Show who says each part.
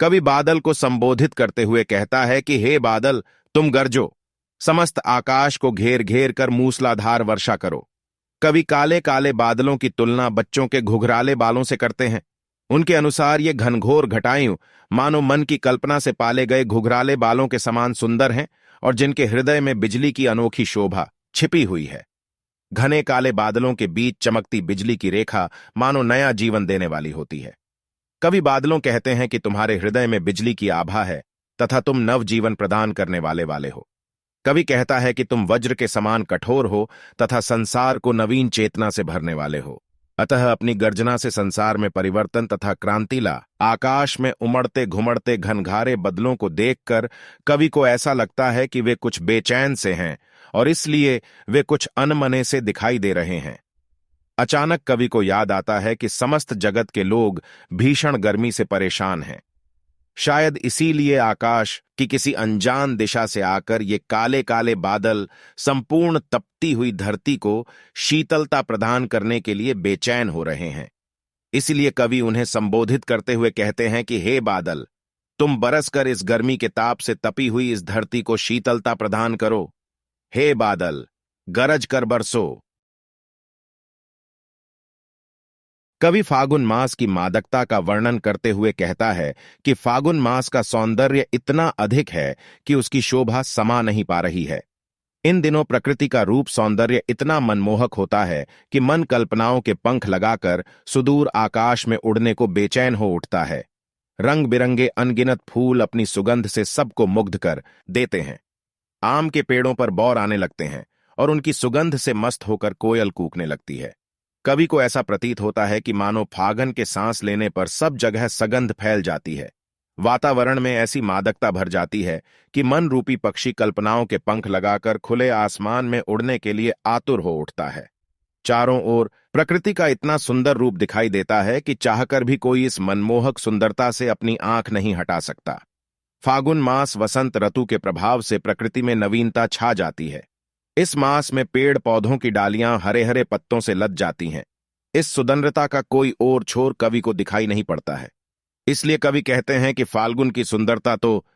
Speaker 1: कवि बादल को संबोधित करते हुए कहता है कि हे बादल, तुम गरजो, समस्त आकाश को घेर घेर कर मूसलाधार वर्षा करो। कवि काले काले बादलों की तुलना बच्चों के घुघराले बालों से करते हैं। उनके अनुसार ये घनघोर घटाएं मानो मन की कल्पना से पाले गए घुघराले बालों के समान सुंदर हैं और जिनके हृदय में बिजली की अनोखी शोभा छिपी हुई है। घने काले बादलों के बीच चमकती बिजली की रेखा मानो नया जीवन देने वाली होती है। कवि बादलों कहते हैं कि तुम्हारे हृदय में बिजली की आभा है तथा तुम नव जीवन प्रदान करने वाले हो। कवि कहता है कि तुम वज्र के समान कठोर हो तथा संसार को नवीन चेतना से भरने वाले हो। अतः अपनी गर्जना से संसार में परिवर्तन तथा क्रांति ला। आकाश में उमड़ते घुमड़ते घनघारे बदलों को देखकर कवि को ऐसा लगता है कि वे कुछ बेचैन से हैं और इसलिए वे कुछ अनमने से दिखाई दे रहे हैं। अचानक कवि को याद आता है कि समस्त जगत के लोग भीषण गर्मी से परेशान हैं। शायद इसीलिए आकाश की किसी अनजान दिशा से आकर ये काले काले बादल संपूर्ण तपती हुई धरती को शीतलता प्रदान करने के लिए बेचैन हो रहे हैं। इसलिए कवि उन्हें संबोधित करते हुए कहते हैं कि हे बादल, तुम बरसकर इस गर्मी के ताप से तपी हुई इस धरती को शीतलता प्रदान करो। हे बादल, गरज कर बरसो। कवि फागुन मास की मादकता का वर्णन करते हुए कहता है कि फागुन मास का सौंदर्य इतना अधिक है कि उसकी शोभा समा नहीं पा रही है। इन दिनों प्रकृति का रूप सौंदर्य इतना मनमोहक होता है कि मन कल्पनाओं के पंख लगाकर सुदूर आकाश में उड़ने को बेचैन हो उठता है। रंग बिरंगे अनगिनत फूल अपनी सुगंध से सबको मुग्ध कर देते हैं। आम के पेड़ों पर बौर आने लगते हैं और उनकी सुगंध से मस्त होकर कोयल कूकने लगती है। कवि को ऐसा प्रतीत होता है कि मानो फागन के सांस लेने पर सब जगह सगंध फैल जाती है। वातावरण में ऐसी मादकता भर जाती है कि मन रूपी पक्षी कल्पनाओं के पंख लगाकर खुले आसमान में उड़ने के लिए आतुर हो उठता है। चारों ओर प्रकृति का इतना सुंदर रूप दिखाई देता है कि चाहकर भी कोई इस मनमोहक सुंदरता से अपनी आंख नहीं हटा सकता। फागुन मास वसंत ऋतु के प्रभाव से प्रकृति में नवीनता छा जाती है। इस मास में पेड़ पौधों की डालियां हरे हरे पत्तों से लद जाती हैं। इस सुंदरता का कोई और छोर कवि को दिखाई नहीं पड़ता है। इसलिए कवि कहते हैं कि फाल्गुन की सुंदरता तो